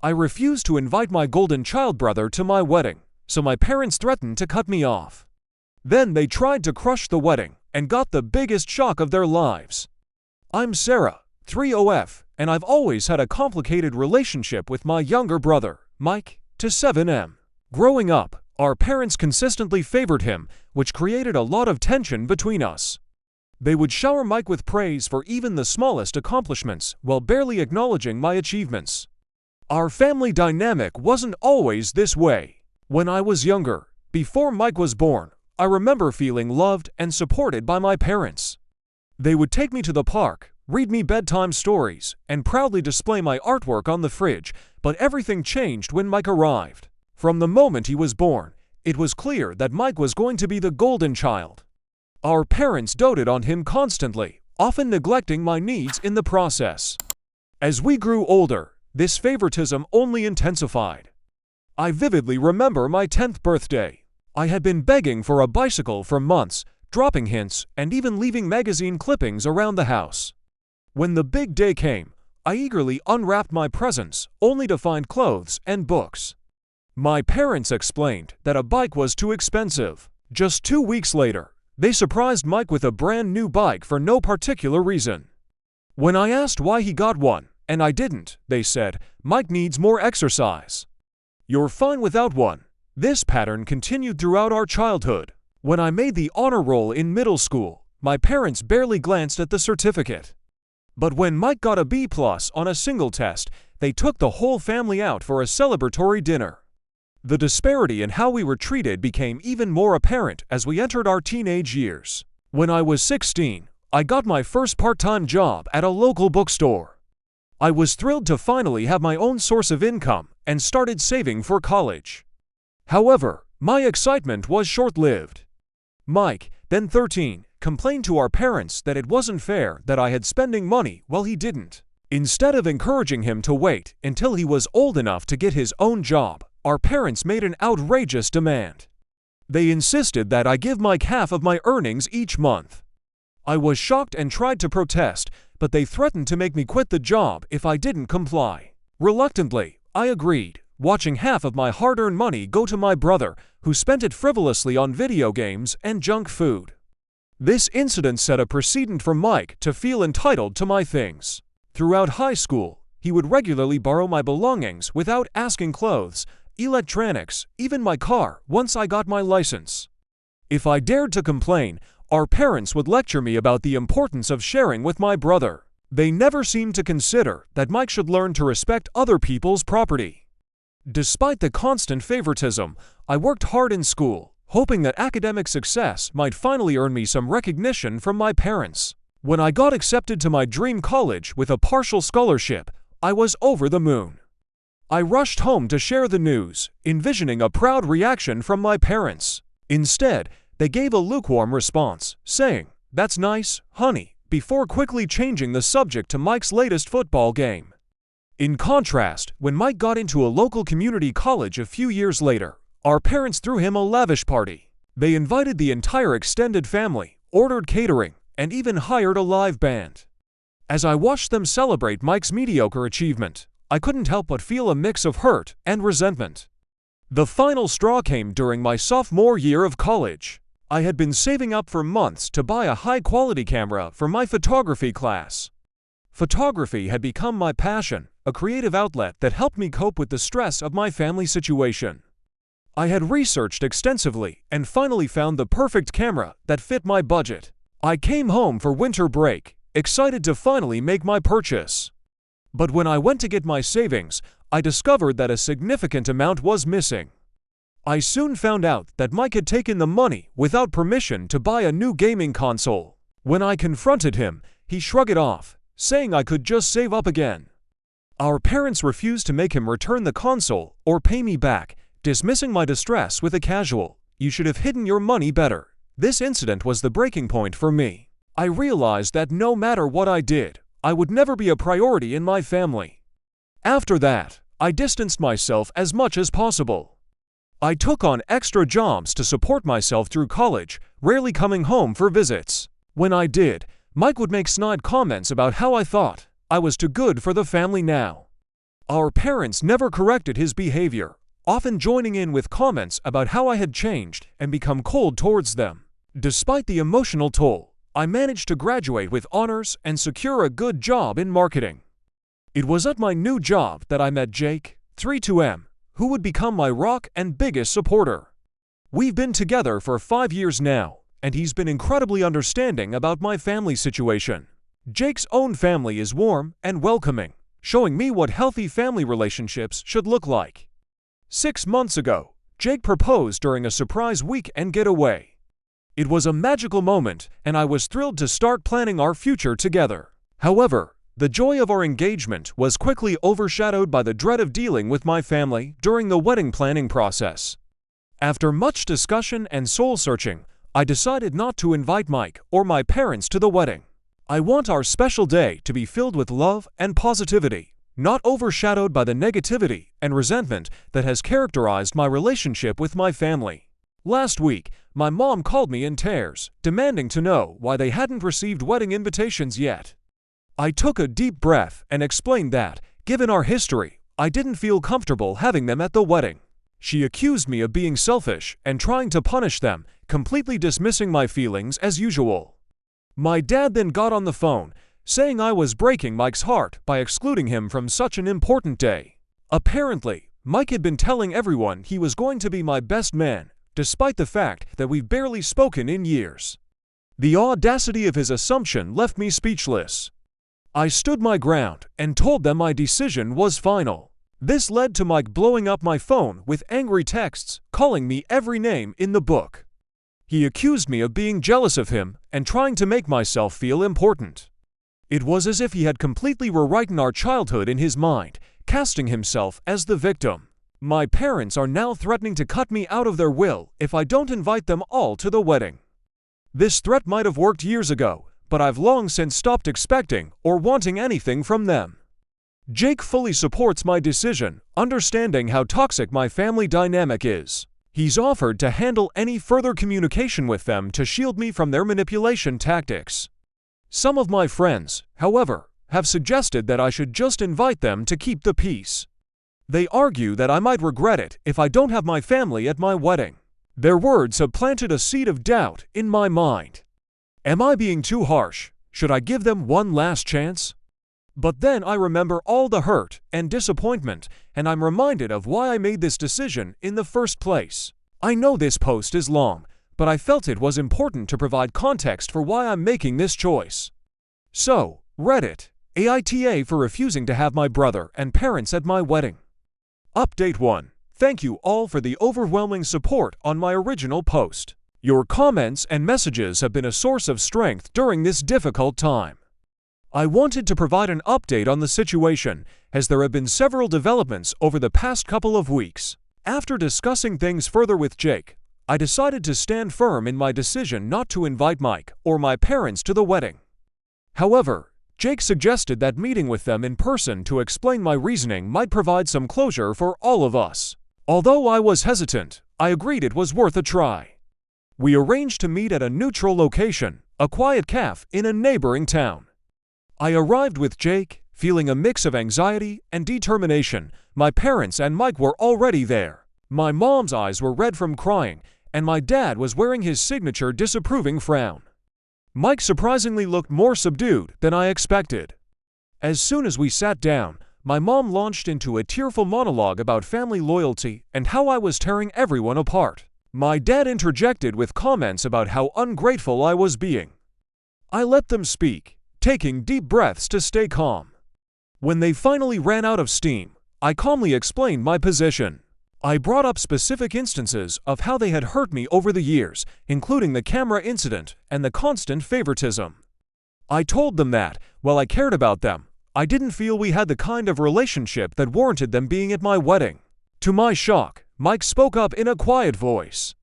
I refused to invite my golden child brother to my wedding, so my parents threatened to cut me off. Then they tried to crush the wedding and got the biggest shock of their lives. I'm Sarah, 3OF, and I've always had a complicated relationship with my younger brother, Mike, to 7M. Growing up, our parents consistently favored him, which created a lot of tension between us. They would shower Mike with praise for even the smallest accomplishments while barely acknowledging my achievements. Our family dynamic wasn't always this way. When I was younger, before Mike was born, I remember feeling loved and supported by my parents. They would take me to the park, read me bedtime stories, and proudly display my artwork on the fridge, but everything changed when Mike arrived. From the moment he was born, it was clear that Mike was going to be the golden child. Our parents doted on him constantly, often neglecting my needs in the process. As we grew older, this favoritism only intensified. I vividly remember my 10th birthday. I had been begging for a bicycle for months, dropping hints and even leaving magazine clippings around the house. When the big day came, I eagerly unwrapped my presents, only to find clothes and books. My parents explained that a bike was too expensive. Just 2 weeks later, they surprised Mike with a brand new bike for no particular reason. When I asked why he got one, and I didn't, they said, "Mike needs more exercise. You're fine without one." This pattern continued throughout our childhood. When I made the honor roll in middle school, my parents barely glanced at the certificate. But when Mike got a B+ on a single test, they took the whole family out for a celebratory dinner. The disparity in how we were treated became even more apparent as we entered our teenage years. When I was 16, I got my first part-time job at a local bookstore. I was thrilled to finally have my own source of income and started saving for college. However, my excitement was short-lived. Mike, then 13, complained to our parents that it wasn't fair that I had spending money while he didn't. Instead of encouraging him to wait until he was old enough to get his own job, our parents made an outrageous demand. They insisted that I give Mike half of my earnings each month. I was shocked and tried to protest, but they threatened to make me quit the job if I didn't comply. Reluctantly, I agreed, watching half of my hard-earned money go to my brother, who spent it frivolously on video games and junk food. This incident set a precedent for Mike to feel entitled to my things. Throughout high school, he would regularly borrow my belongings without asking: clothes, electronics, even my car once I got my license. If I dared to complain, our parents would lecture me about the importance of sharing with my brother. They never seemed to consider that Mike should learn to respect other people's property. Despite the constant favoritism, I worked hard in school, hoping that academic success might finally earn me some recognition from my parents. When I got accepted to my dream college with a partial scholarship, I was over the moon. I rushed home to share the news, envisioning a proud reaction from my parents. Instead, they gave a lukewarm response, saying, "That's nice, honey," before quickly changing the subject to Mike's latest football game. In contrast, when Mike got into a local community college a few years later, our parents threw him a lavish party. They invited the entire extended family, ordered catering, and even hired a live band. As I watched them celebrate Mike's mediocre achievement, I couldn't help but feel a mix of hurt and resentment. The final straw came during my sophomore year of college. I had been saving up for months to buy a high-quality camera for my photography class. Photography had become my passion, a creative outlet that helped me cope with the stress of my family situation. I had researched extensively and finally found the perfect camera that fit my budget. I came home for winter break, excited to finally make my purchase. But when I went to get my savings, I discovered that a significant amount was missing. I soon found out that Mike had taken the money without permission to buy a new gaming console. When I confronted him, he shrugged it off, saying I could just save up again. Our parents refused to make him return the console or pay me back, dismissing my distress with a casual, "You should have hidden your money better." This incident was the breaking point for me. I realized that no matter what I did, I would never be a priority in my family. After that, I distanced myself as much as possible. I took on extra jobs to support myself through college, rarely coming home for visits. When I did, Mike would make snide comments about how I thought I was too good for the family now. Our parents never corrected his behavior, often joining in with comments about how I had changed and become cold towards them. Despite the emotional toll, I managed to graduate with honors and secure a good job in marketing. It was at my new job that I met Jake, 32M, who would become my rock and biggest supporter. We've been together for 5 years now, and he's been incredibly understanding about my family situation. Jake's own family is warm and welcoming, showing me what healthy family relationships should look like. 6 months ago, Jake proposed during a surprise weekend getaway. It was a magical moment, and I was thrilled to start planning our future together. However, the joy of our engagement was quickly overshadowed by the dread of dealing with my family during the wedding planning process. After much discussion and soul-searching, I decided not to invite Mike or my parents to the wedding. I want our special day to be filled with love and positivity, not overshadowed by the negativity and resentment that has characterized my relationship with my family. Last week, my mom called me in tears, demanding to know why they hadn't received wedding invitations yet. I took a deep breath and explained that, given our history, I didn't feel comfortable having them at the wedding. She accused me of being selfish and trying to punish them, completely dismissing my feelings as usual. My dad then got on the phone, saying I was breaking Mike's heart by excluding him from such an important day. Apparently, Mike had been telling everyone he was going to be my best man, despite the fact that we've barely spoken in years. The audacity of his assumption left me speechless. I stood my ground and told them my decision was final. This led to Mike blowing up my phone with angry texts, calling me every name in the book. He accused me of being jealous of him and trying to make myself feel important. It was as if he had completely rewritten our childhood in his mind, casting himself as the victim. My parents are now threatening to cut me out of their will if I don't invite them all to the wedding. This threat might have worked years ago, but I've long since stopped expecting or wanting anything from them. Jake fully supports my decision, understanding how toxic my family dynamic is. He's offered to handle any further communication with them to shield me from their manipulation tactics. Some of my friends, however, have suggested that I should just invite them to keep the peace. They argue that I might regret it if I don't have my family at my wedding. Their words have planted a seed of doubt in my mind. Am I being too harsh? Should I give them one last chance? But then I remember all the hurt and disappointment, and I'm reminded of why I made this decision in the first place. I know this post is long, but I felt it was important to provide context for why I'm making this choice. So, Reddit, AITA for refusing to have my brother and parents at my wedding. Update 1. Thank you all for the overwhelming support on my original post. Your comments and messages have been a source of strength during this difficult time. I wanted to provide an update on the situation, as there have been several developments over the past couple of weeks. After discussing things further with Jake, I decided to stand firm in my decision not to invite Mike or my parents to the wedding. However, Jake suggested that meeting with them in person to explain my reasoning might provide some closure for all of us. Although I was hesitant, I agreed it was worth a try. We arranged to meet at a neutral location, a quiet cafe in a neighboring town. I arrived with Jake, feeling a mix of anxiety and determination. My parents and Mike were already there. My mom's eyes were red from crying, and my dad was wearing his signature disapproving frown. Mike surprisingly looked more subdued than I expected. As soon as we sat down, my mom launched into a tearful monologue about family loyalty and how I was tearing everyone apart. My dad interjected with comments about how ungrateful I was being. I let them speak, taking deep breaths to stay calm. When they finally ran out of steam, I calmly explained my position. I brought up specific instances of how they had hurt me over the years, including the camera incident and the constant favoritism. I told them that, while I cared about them, I didn't feel we had the kind of relationship that warranted them being at my wedding. To my shock, Mike spoke up in a quiet voice.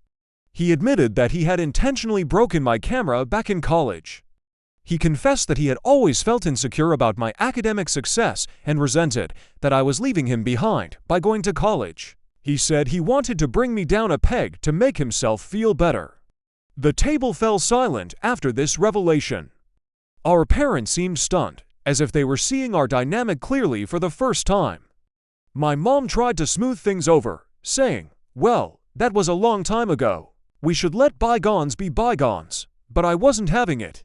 He admitted that he had intentionally broken my camera back in college. He confessed that he had always felt insecure about my academic success and resented that I was leaving him behind by going to college. He said he wanted to bring me down a peg to make himself feel better. The table fell silent after this revelation. Our parents seemed stunned, as if they were seeing our dynamic clearly for the first time. My mom tried to smooth things over, saying, "Well, that was a long time ago. We should let bygones be bygones," but I wasn't having it.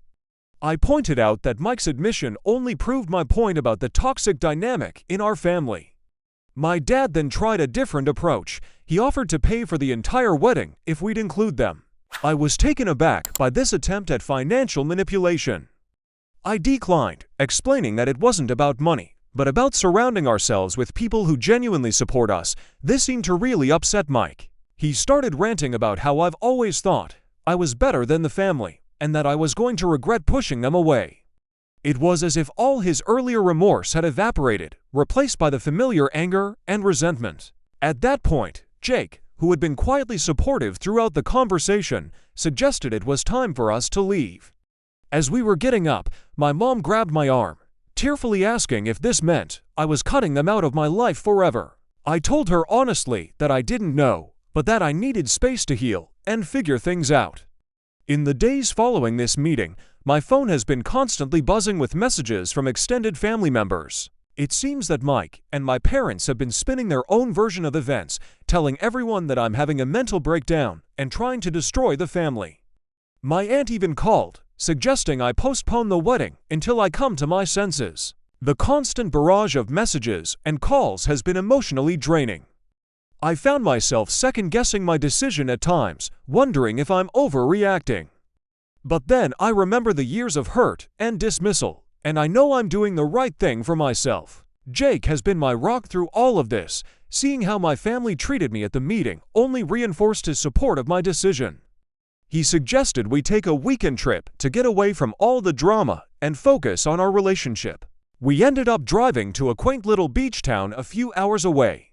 I pointed out that Mike's admission only proved my point about the toxic dynamic in our family. My dad then tried a different approach. He offered to pay for the entire wedding if we'd include them. I was taken aback by this attempt at financial manipulation. I declined, explaining that it wasn't about money, but about surrounding ourselves with people who genuinely support us. This seemed to really upset Mike. He started ranting about how I've always thought I was better than the family, and that I was going to regret pushing them away. It was as if all his earlier remorse had evaporated, replaced by the familiar anger and resentment. At that point, Jake, who had been quietly supportive throughout the conversation, suggested it was time for us to leave. As we were getting up, my mom grabbed my arm, tearfully asking if this meant I was cutting them out of my life forever. I told her honestly that I didn't know, but that I needed space to heal and figure things out. In the days following this meeting, my phone has been constantly buzzing with messages from extended family members. It seems that Mike and my parents have been spinning their own version of events, telling everyone that I'm having a mental breakdown and trying to destroy the family. My aunt even called, suggesting I postpone the wedding until I come to my senses. The constant barrage of messages and calls has been emotionally draining. I found myself second-guessing my decision at times, wondering if I'm overreacting. But then I remember the years of hurt and dismissal, and I know I'm doing the right thing for myself. Jake has been my rock through all of this. Seeing how my family treated me at the meeting only reinforced his support of my decision. He suggested we take a weekend trip to get away from all the drama and focus on our relationship. We ended up driving to a quaint little beach town a few hours away.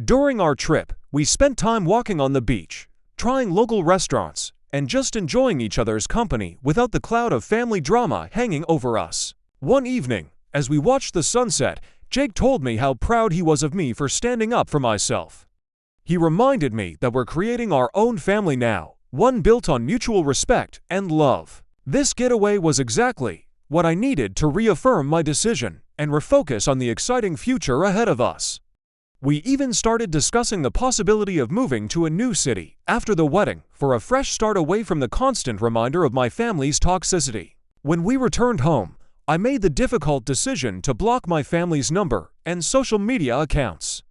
During our trip, we spent time walking on the beach, trying local restaurants, and just enjoying each other's company without the cloud of family drama hanging over us. One evening, as we watched the sunset, Jake told me how proud he was of me for standing up for myself. He reminded me that we're creating our own family now, one built on mutual respect and love. This getaway was exactly what I needed to reaffirm my decision and refocus on the exciting future ahead of us. We even started discussing the possibility of moving to a new city after the wedding for a fresh start away from the constant reminder of my family's toxicity. When we returned home, I made the difficult decision to block my family's number and social media accounts.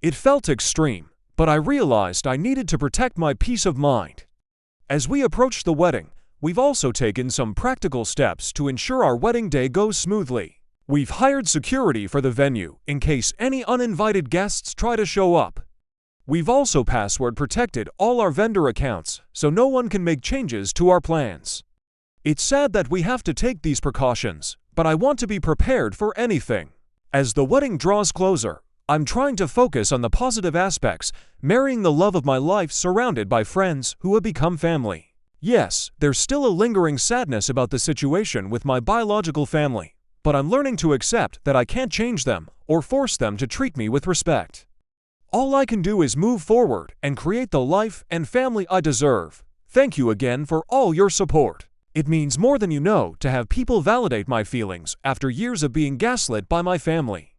It felt extreme, but I realized I needed to protect my peace of mind. As we approach the wedding, we've also taken some practical steps to ensure our wedding day goes smoothly. We've hired security for the venue in case any uninvited guests try to show up. We've also password protected all our vendor accounts so no one can make changes to our plans. It's sad that we have to take these precautions, but I want to be prepared for anything. As the wedding draws closer, I'm trying to focus on the positive aspects, marrying the love of my life surrounded by friends who have become family. Yes, there's still a lingering sadness about the situation with my biological family, but I'm learning to accept that I can't change them or force them to treat me with respect. All I can do is move forward and create the life and family I deserve. Thank you again for all your support. It means more than you know to have people validate my feelings after years of being gaslit by my family.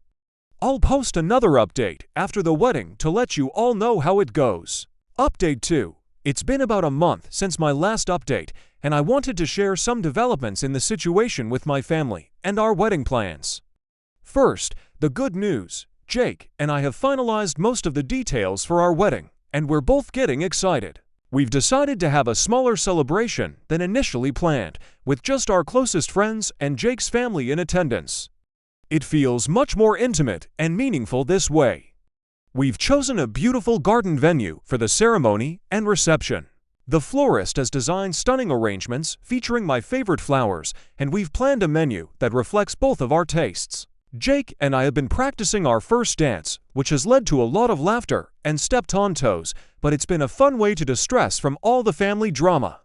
I'll post another update after the wedding to let you all know how it goes. Update 2. It's been about a month since my last update, and I wanted to share some developments in the situation with my family and our wedding plans. First, the good news. Jake and I have finalized most of the details for our wedding, and we're both getting excited. We've decided to have a smaller celebration than initially planned, with just our closest friends and Jake's family in attendance. It feels much more intimate and meaningful this way. We've chosen a beautiful garden venue for the ceremony and reception. The florist has designed stunning arrangements featuring my favorite flowers, and we've planned a menu that reflects both of our tastes. Jake and I have been practicing our first dance, which has led to a lot of laughter and stepped on toes, but it's been a fun way to distress from all the family drama.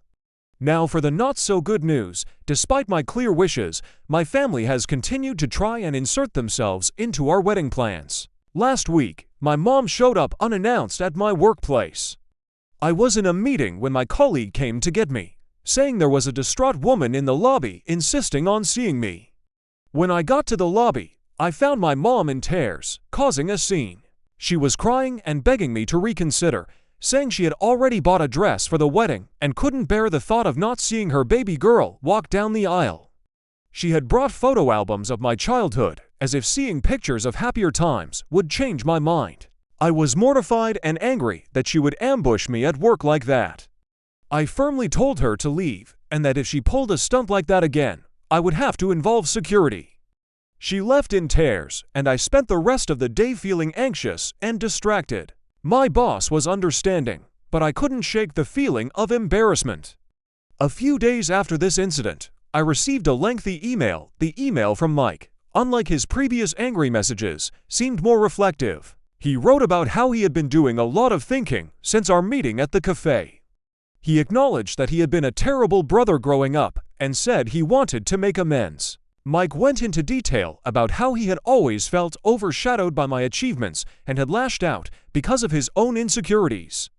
Now for the not-so-good news. Despite my clear wishes, my family has continued to try and insert themselves into our wedding plans. Last week, my mom showed up unannounced at my workplace. I was in a meeting when my colleague came to get me, saying there was a distraught woman in the lobby insisting on seeing me. When I got to the lobby, I found my mom in tears, causing a scene. She was crying and begging me to reconsider, saying she had already bought a dress for the wedding and couldn't bear the thought of not seeing her baby girl walk down the aisle. She had brought photo albums of my childhood, as if seeing pictures of happier times would change my mind. I was mortified and angry that she would ambush me at work like that. I firmly told her to leave, and that if she pulled a stunt like that again, I would have to involve security. She left in tears, and I spent the rest of the day feeling anxious and distracted. My boss was understanding, but I couldn't shake the feeling of embarrassment. A few days after this incident, I received a lengthy email. The email from Mike, unlike his previous angry messages, seemed more reflective. He wrote about how he had been doing a lot of thinking since our meeting at the cafe. He acknowledged that he had been a terrible brother growing up and said he wanted to make amends. Mike went into detail about how he had always felt overshadowed by my achievements and had lashed out because of his own insecurities.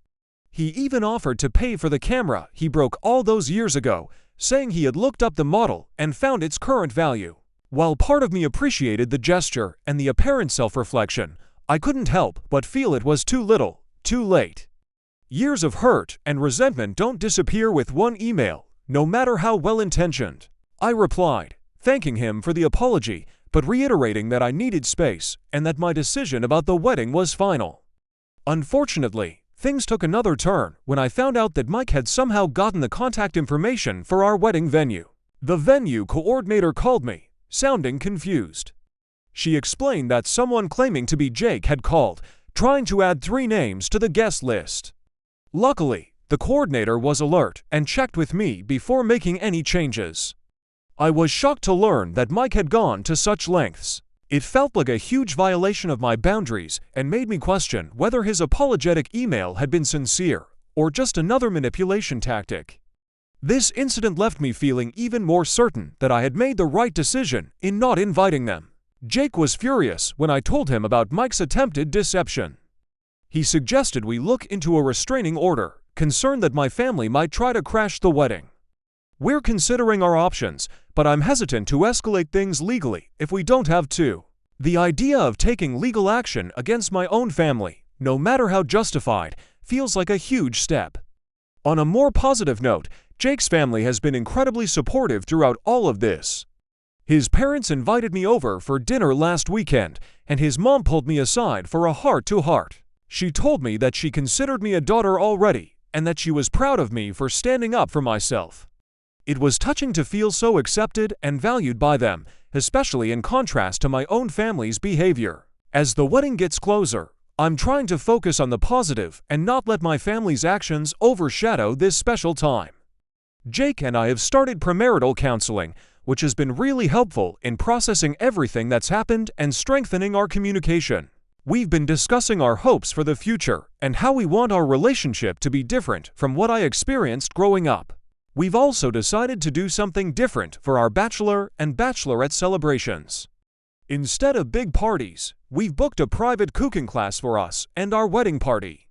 He even offered to pay for the camera he broke all those years ago, saying he had looked up the model and found its current value. While part of me appreciated the gesture and the apparent self-reflection, I couldn't help but feel it was too little, too late. Years of hurt and resentment don't disappear with one email, no matter how well-intentioned. I replied, thanking him for the apology, but reiterating that I needed space and that my decision about the wedding was final. Unfortunately, things took another turn when I found out that Mike had somehow gotten the contact information for our wedding venue. The venue coordinator called me, sounding confused. She explained that someone claiming to be Jake had called, trying to add 3 names to the guest list. Luckily, the coordinator was alert and checked with me before making any changes. I was shocked to learn that Mike had gone to such lengths. It felt like a huge violation of my boundaries and made me question whether his apologetic email had been sincere or just another manipulation tactic. This incident left me feeling even more certain that I had made the right decision in not inviting them. Jake was furious when I told him about Mike's attempted deception. He suggested we look into a restraining order, concerned that my family might try to crash the wedding. We're considering our options, but I'm hesitant to escalate things legally if we don't have to. The idea of taking legal action against my own family, no matter how justified, feels like a huge step. On a more positive note, Jake's family has been incredibly supportive throughout all of this. His parents invited me over for dinner last weekend, and his mom pulled me aside for a heart-to-heart. She told me that she considered me a daughter already, and that she was proud of me for standing up for myself. It was touching to feel so accepted and valued by them, especially in contrast to my own family's behavior. As the wedding gets closer, I'm trying to focus on the positive and not let my family's actions overshadow this special time. Jake and I have started premarital counseling, which has been really helpful in processing everything that's happened and strengthening our communication. We've been discussing our hopes for the future and how we want our relationship to be different from what I experienced growing up. We've also decided to do something different for our bachelor and bachelorette celebrations. Instead of big parties, we've booked a private cooking class for us and our wedding party.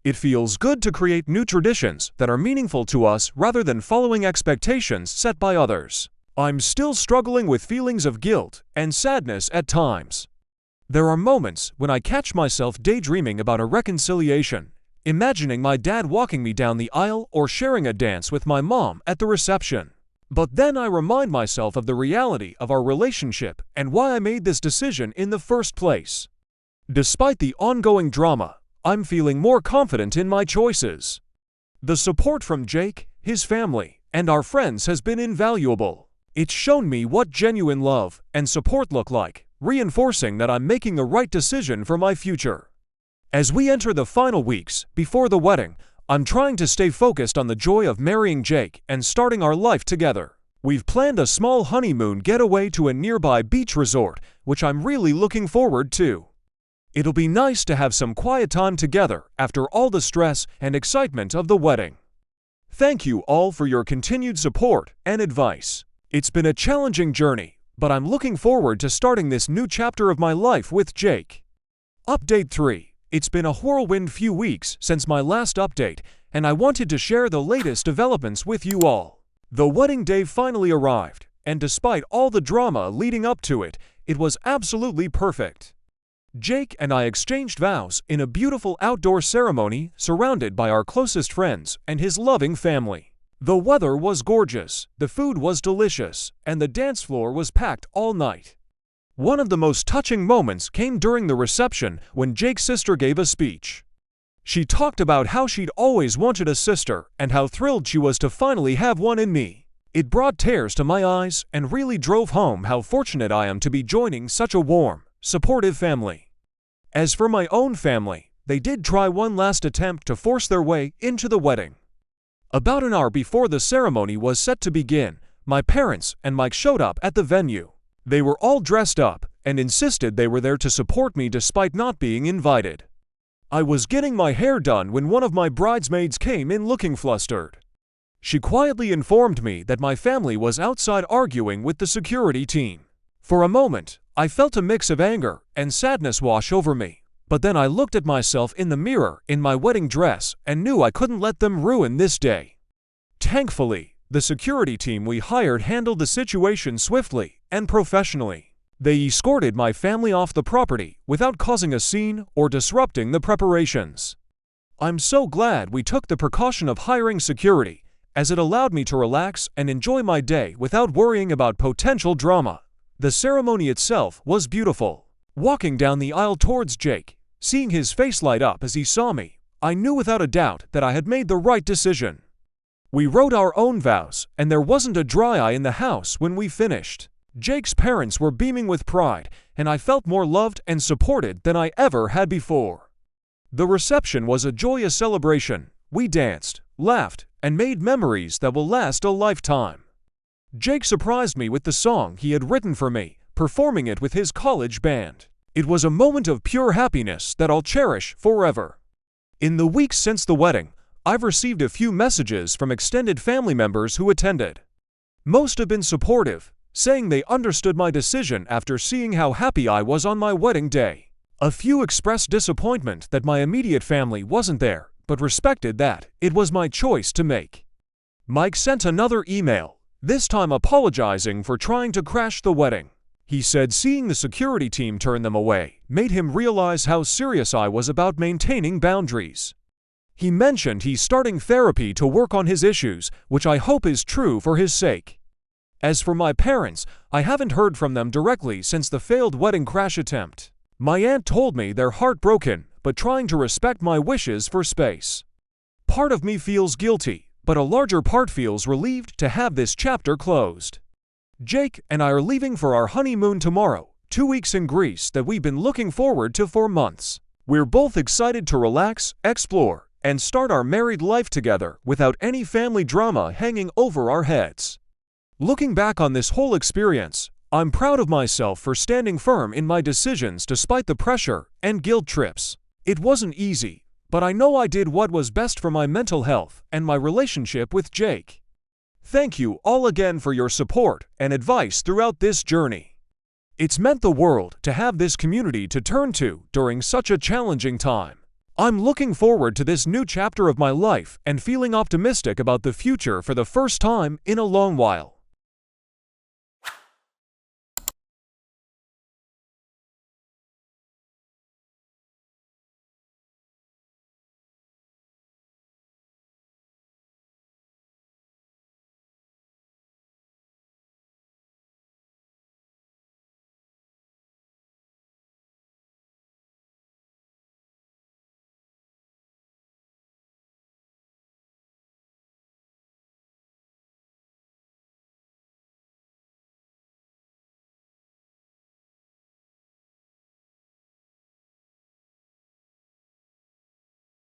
It feels good to create new traditions that are meaningful to us rather than following expectations set by others. I'm still struggling with feelings of guilt and sadness at times. There are moments when I catch myself daydreaming about a reconciliation, imagining my dad walking me down the aisle or sharing a dance with my mom at the reception. But then I remind myself of the reality of our relationship and why I made this decision in the first place. Despite the ongoing drama, I'm feeling more confident in my choices. The support from Jake, his family, and our friends has been invaluable. It's shown me what genuine love and support look like, reinforcing that I'm making the right decision for my future. As we enter the final weeks before the wedding, I'm trying to stay focused on the joy of marrying Jake and starting our life together. We've planned a small honeymoon getaway to a nearby beach resort, which I'm really looking forward to. It'll be nice to have some quiet time together after all the stress and excitement of the wedding. Thank you all for your continued support and advice. It's been a challenging journey, but I'm looking forward to starting this new chapter of my life with Jake. Update 3. It's been a whirlwind few weeks since my last update, and I wanted to share the latest developments with you all. The wedding day finally arrived, and despite all the drama leading up to it, It was absolutely perfect. Jake and I exchanged vows in a beautiful outdoor ceremony surrounded by our closest friends and his loving family. The weather was gorgeous, the food was delicious, and the dance floor was packed all night. One of the most touching moments came during the reception when Jake's sister gave a speech. She talked about how she'd always wanted a sister and how thrilled she was to finally have one in me. It brought tears to my eyes and really drove home how fortunate I am to be joining such a warm, supportive family. As for my own family, they did try one last attempt to force their way into the wedding. About an hour before the ceremony was set to begin, my parents and Mike showed up at the venue. They were all dressed up and insisted they were there to support me despite not being invited. I was getting my hair done when one of my bridesmaids came in looking flustered. She quietly informed me that my family was outside arguing with the security team. For a moment, I felt a mix of anger and sadness wash over me, but then I looked at myself in the mirror in my wedding dress and knew I couldn't let them ruin this day. Thankfully, the security team we hired handled the situation swiftly and professionally. They escorted my family off the property without causing a scene or disrupting the preparations. I'm so glad we took the precaution of hiring security, as it allowed me to relax and enjoy my day without worrying about potential drama. The ceremony itself was beautiful. Walking down the aisle towards Jake, seeing his face light up as he saw me, I knew without a doubt that I had made the right decision. We wrote our own vows, and there wasn't a dry eye in the house when we finished. Jake's parents were beaming with pride, and I felt more loved and supported than I ever had before. The reception was a joyous celebration. We danced, laughed, and made memories that will last a lifetime. Jake surprised me with the song he had written for me, performing it with his college band. It was a moment of pure happiness that I'll cherish forever. In the weeks since the wedding, I've received a few messages from extended family members who attended. Most have been supportive, saying they understood my decision after seeing how happy I was on my wedding day. A few expressed disappointment that my immediate family wasn't there, but respected that it was my choice to make. Mike sent another email, this time apologizing for trying to crash the wedding. He said seeing the security team turn them away made him realize how serious I was about maintaining boundaries. He mentioned he's starting therapy to work on his issues, which I hope is true for his sake. As for my parents, I haven't heard from them directly since the failed wedding crash attempt. My aunt told me they're heartbroken, but trying to respect my wishes for space. Part of me feels guilty, but a larger part feels relieved to have this chapter closed. Jake and I are leaving for our honeymoon tomorrow, 2 weeks in Greece that we've been looking forward to for months. We're both excited to relax, explore, and start our married life together without any family drama hanging over our heads. Looking back on this whole experience, I'm proud of myself for standing firm in my decisions despite the pressure and guilt trips. It wasn't easy, but I know I did what was best for my mental health and my relationship with Jake. Thank you all again for your support and advice throughout this journey. It's meant the world to have this community to turn to during such a challenging time. I'm looking forward to this new chapter of my life and feeling optimistic about the future for the first time in a long while.